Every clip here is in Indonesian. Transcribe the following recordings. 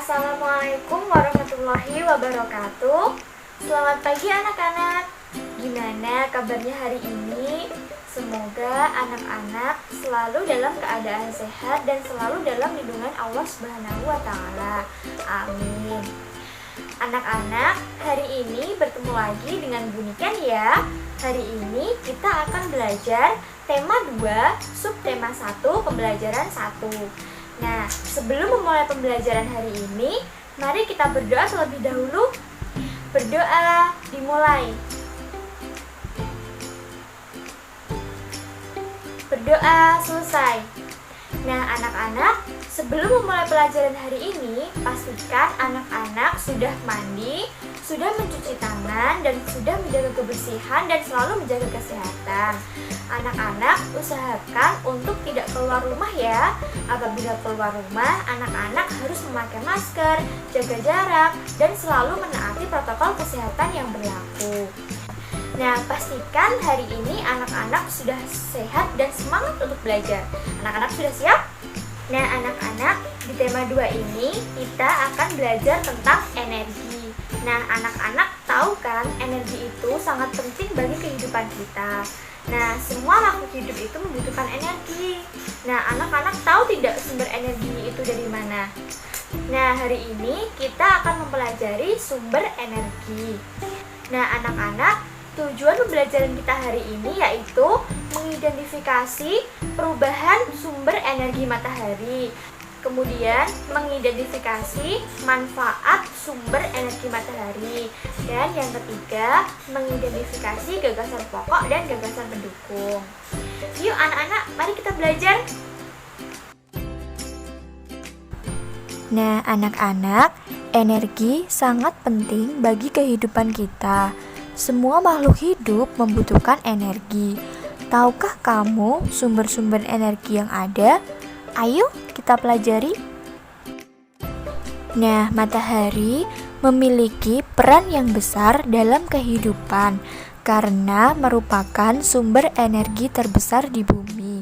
Assalamualaikum warahmatullahi wabarakatuh. Selamat pagi anak-anak. Gimana kabarnya hari ini? Semoga anak-anak selalu dalam keadaan sehat dan selalu dalam lindungan Allah Subhanahu wa Ta'ala. Amin. Anak-anak, hari ini bertemu lagi dengan Bu Niken ya. Hari ini kita akan belajar tema 2, subtema 1, pembelajaran 1. Nah, sebelum memulai pembelajaran hari ini, mari kita berdoa terlebih dahulu. Berdoa dimulai. Berdoa selesai. Nah, anak-anak, sebelum memulai pelajaran hari ini, pastikan anak-anak sudah mandi, sudah mencuci tangan, dan sudah menjaga kebersihan dan selalu menjaga kesehatan. Anak-anak, usahakan untuk tidak keluar rumah ya. Apabila keluar rumah, anak-anak harus memakai masker, jaga jarak, dan selalu menaati protokol kesehatan yang berlaku. Nah, pastikan hari ini anak-anak sudah sehat dan semangat untuk belajar. Anak-anak sudah siap? Nah, anak-anak, di tema 2 ini kita akan belajar tentang energi. Nah, anak-anak tahu kan, energi itu sangat penting bagi kehidupan kita. Nah, semua makhluk hidup itu membutuhkan energi. Nah, anak-anak tahu tidak sumber energi itu dari mana? Nah, hari ini kita akan mempelajari sumber energi. Nah, anak-anak, tujuan pembelajaran kita hari ini yaitu mengidentifikasi perubahan sumber energi matahari, kemudian mengidentifikasi manfaat sumber energi matahari, dan yang ketiga, mengidentifikasi gagasan pokok dan gagasan pendukung. Yuk anak-anak, mari kita belajar. Nah, anak-anak, energi sangat penting bagi kehidupan kita. Semua makhluk hidup membutuhkan energi. Tahukah kamu sumber-sumber energi yang ada? Ayo kita pelajari. Nah, matahari memiliki peran yang besar dalam kehidupan karena merupakan sumber energi terbesar di bumi.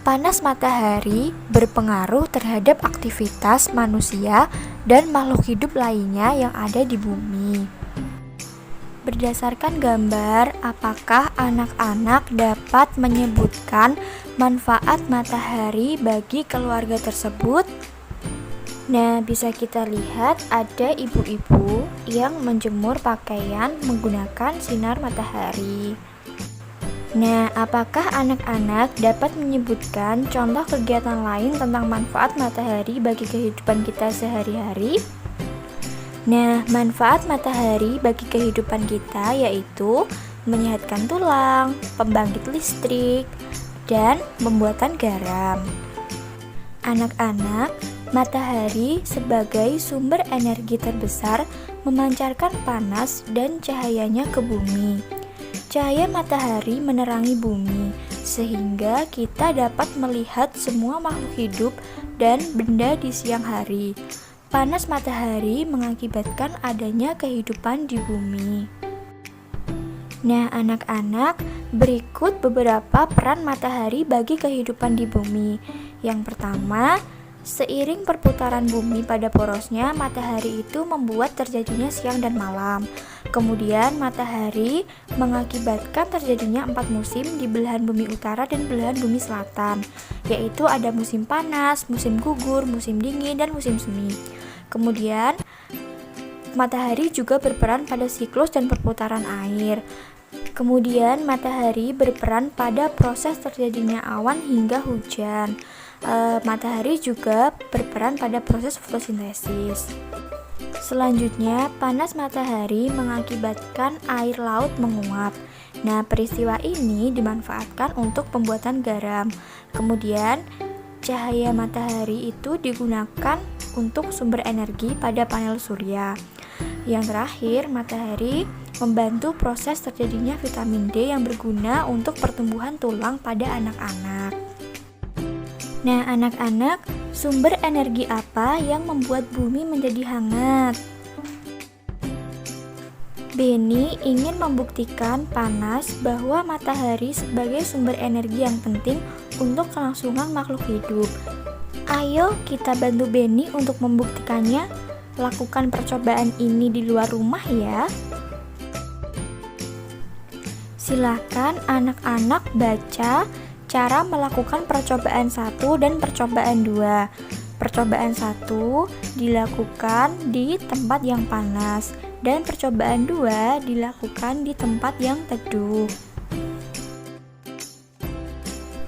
Panas matahari berpengaruh terhadap aktivitas manusia dan makhluk hidup lainnya yang ada di bumi. Berdasarkan gambar, apakah anak-anak dapat menyebutkan manfaat matahari bagi keluarga tersebut? Nah, bisa kita lihat ada ibu-ibu yang menjemur pakaian menggunakan sinar matahari. Nah, apakah anak-anak dapat menyebutkan contoh kegiatan lain tentang manfaat matahari bagi kehidupan kita sehari-hari? Nah, manfaat matahari bagi kehidupan kita yaitu menyehatkan tulang, pembangkit listrik, dan pembuatan garam. Anak-anak, matahari sebagai sumber energi terbesar memancarkan panas dan cahayanya ke bumi. Cahaya matahari menerangi bumi, sehingga kita dapat melihat semua makhluk hidup dan benda di siang hari. Panas matahari mengakibatkan adanya kehidupan di bumi. Nah, anak-anak, berikut beberapa peran matahari bagi kehidupan di bumi. Yang pertama, seiring perputaran bumi pada porosnya, matahari itu membuat terjadinya siang dan malam. Kemudian, matahari mengakibatkan terjadinya 4 musim di belahan bumi utara dan belahan bumi selatan, yaitu ada musim panas, musim gugur, musim dingin, dan musim semi. Kemudian, matahari juga berperan pada siklus dan perputaran air. Kemudian, matahari berperan pada proses terjadinya awan hingga hujan. Matahari juga berperan pada proses fotosintesis. Selanjutnya, panas matahari mengakibatkan air laut menguap. Nah, peristiwa ini dimanfaatkan untuk pembuatan garam. Kemudian, cahaya matahari itu digunakan untuk sumber energi pada panel surya. Yang terakhir, matahari membantu proses terjadinya vitamin D yang berguna untuk pertumbuhan tulang pada anak-anak. Nah, anak-anak, sumber energi apa yang membuat bumi menjadi hangat? Benny ingin membuktikan panas bahwa matahari sebagai sumber energi yang penting untuk kelangsungan makhluk hidup. Ayo kita bantu Benny untuk membuktikannya. lakukan percobaan ini di luar rumah ya. Silakan anak-anak baca cara melakukan percobaan 1 dan percobaan 2. Percobaan 1 dilakukan di tempat yang panas dan percobaan 2 dilakukan di tempat yang teduh.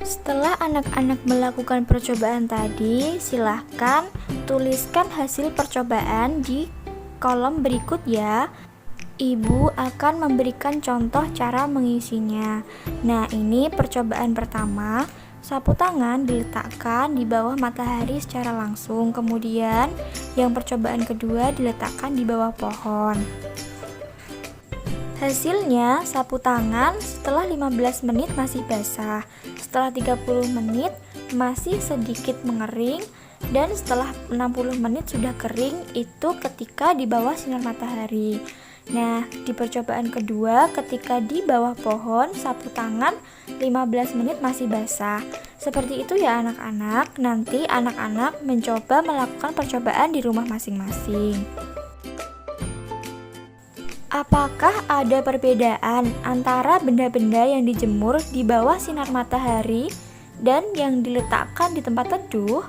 Setelah anak-anak melakukan percobaan tadi, silahkan tuliskan hasil percobaan di kolom berikut ya. Ibu akan memberikan contoh cara mengisinya. Nah, ini percobaan pertama. Sapu tangan diletakkan di bawah matahari secara langsung. Kemudian, yang percobaan kedua diletakkan di bawah pohon. Hasilnya, sapu tangan setelah 15 menit masih basah. Setelah 30 menit masih sedikit mengering. Dan setelah 60 menit sudah kering, itu ketika di bawah sinar matahari. Nah, di percobaan kedua, ketika di bawah pohon, sapu tangan 15 menit masih basah. Seperti itu ya anak-anak. Nanti anak-anak mencoba melakukan percobaan di rumah masing-masing. Apakah ada perbedaan antara benda-benda yang dijemur di bawah sinar matahari dan yang diletakkan di tempat teduh?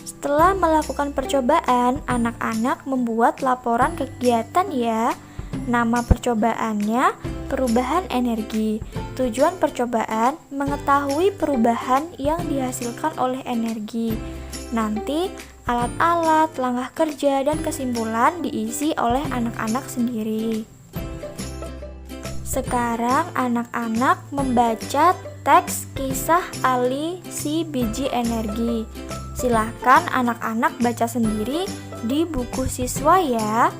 Setelah melakukan percobaan, anak-anak membuat laporan kegiatan ya. Nama percobaannya perubahan energi. Tujuan percobaan mengetahui perubahan yang dihasilkan oleh energi. Nanti alat-alat, langkah kerja, dan kesimpulan diisi oleh anak-anak sendiri. Sekarang anak-anak membaca teks kisah Ali si biji energi. Silahkan anak-anak baca sendiri di buku siswa ya.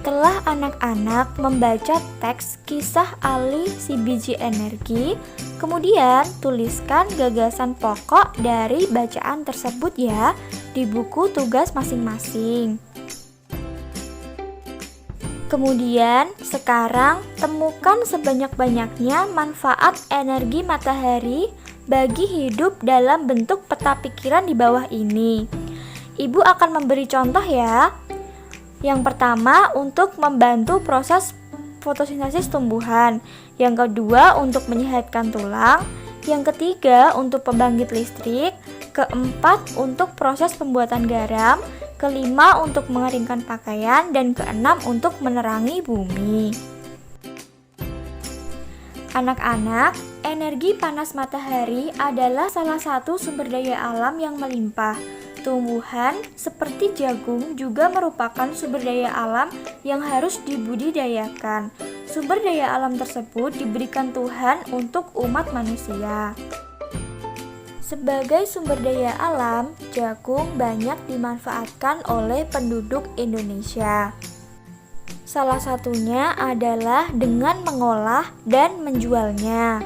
Setelah anak-anak membaca teks kisah Ali si biji energi, kemudian tuliskan gagasan pokok dari bacaan tersebut ya di buku tugas masing-masing. Kemudian, sekarang temukan sebanyak-banyaknya manfaat energi matahari bagi hidup dalam bentuk peta pikiran di bawah ini. Ibu akan memberi contoh ya. Yang pertama, untuk membantu proses fotosintesis tumbuhan. Yang kedua, untuk menyehatkan tulang. Yang ketiga, untuk pembangkit listrik. Keempat, untuk proses pembuatan garam. Kelima, untuk mengeringkan pakaian. Dan keenam, untuk menerangi bumi. Anak-anak, energi panas matahari adalah salah satu sumber daya alam yang melimpah. Tumbuhan seperti jagung juga merupakan sumber daya alam yang harus dibudidayakan. Sumber daya alam tersebut diberikan Tuhan untuk umat manusia. Sebagai sumber daya alam, jagung banyak dimanfaatkan oleh penduduk Indonesia. Salah satunya adalah dengan mengolah dan menjualnya.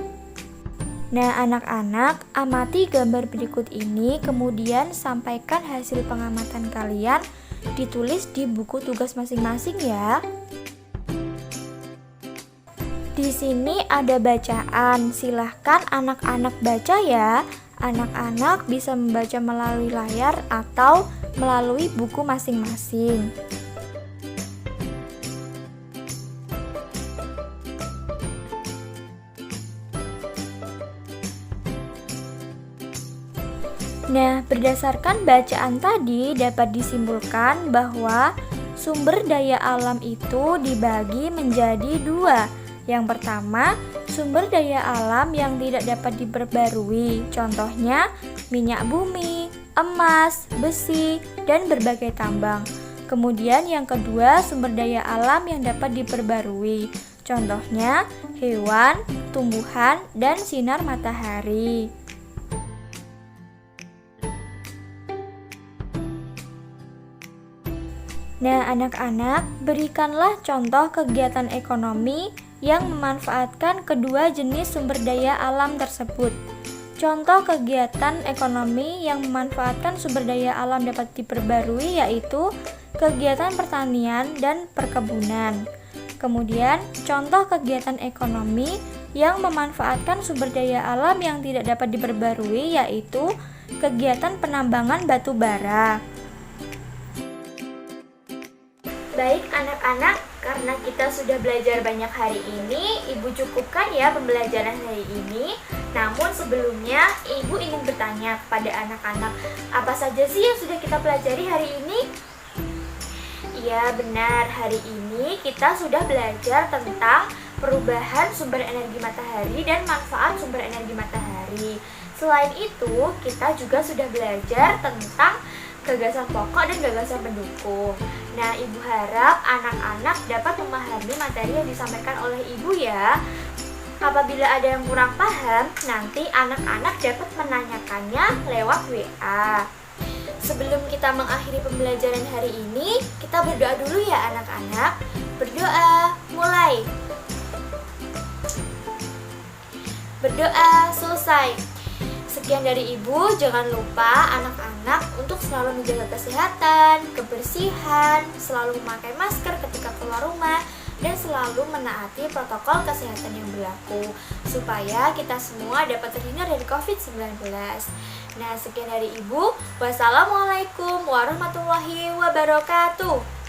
Nah, anak-anak, amati gambar berikut ini, kemudian sampaikan hasil pengamatan kalian, ditulis di buku tugas masing-masing ya. Di sini ada bacaan, silahkan anak-anak baca ya. Anak-anak bisa membaca melalui layar atau melalui buku masing-masing. Nah, berdasarkan bacaan tadi dapat disimpulkan bahwa sumber daya alam itu dibagi menjadi dua. Yang pertama, sumber daya alam yang tidak dapat diperbarui. Contohnya, minyak bumi, emas, besi, dan berbagai tambang. Kemudian yang kedua, sumber daya alam yang dapat diperbarui. Contohnya, hewan, tumbuhan, dan sinar matahari. Nah, anak-anak, berikanlah contoh kegiatan ekonomi yang memanfaatkan kedua jenis sumber daya alam tersebut. Contoh kegiatan ekonomi yang memanfaatkan sumber daya alam dapat diperbarui yaitu kegiatan pertanian dan perkebunan. Kemudian, contoh kegiatan ekonomi yang memanfaatkan sumber daya alam yang tidak dapat diperbarui, yaitu kegiatan penambangan batu bara. Baik anak-anak, karena kita sudah belajar banyak hari ini, Ibu cukupkan ya pembelajaran hari ini. Namun sebelumnya, Ibu ingin bertanya kepada anak-anak, apa saja sih yang sudah kita pelajari hari ini? Iya benar, hari ini kita sudah belajar tentang perubahan sumber energi matahari dan manfaat sumber energi matahari. Selain itu, kita juga sudah belajar tentang gagasan pokok dan gagasan pendukung. Nah, Ibu harap anak-anak dapat memahami materi yang disampaikan oleh Ibu ya. Apabila ada yang kurang paham, nanti anak-anak dapat menanyakannya lewat WA. Sebelum kita mengakhiri pembelajaran hari ini, kita berdoa dulu ya anak-anak. Berdoa, mulai. Berdoa, selesai. Sekian dari Ibu, jangan lupa anak-anak untuk selalu menjaga kesehatan, kebersihan, selalu memakai masker ketika keluar rumah, dan selalu menaati protokol kesehatan yang berlaku, supaya kita semua dapat terhindar dari COVID-19. Nah, sekian dari Ibu. Wassalamualaikum warahmatullahi wabarakatuh.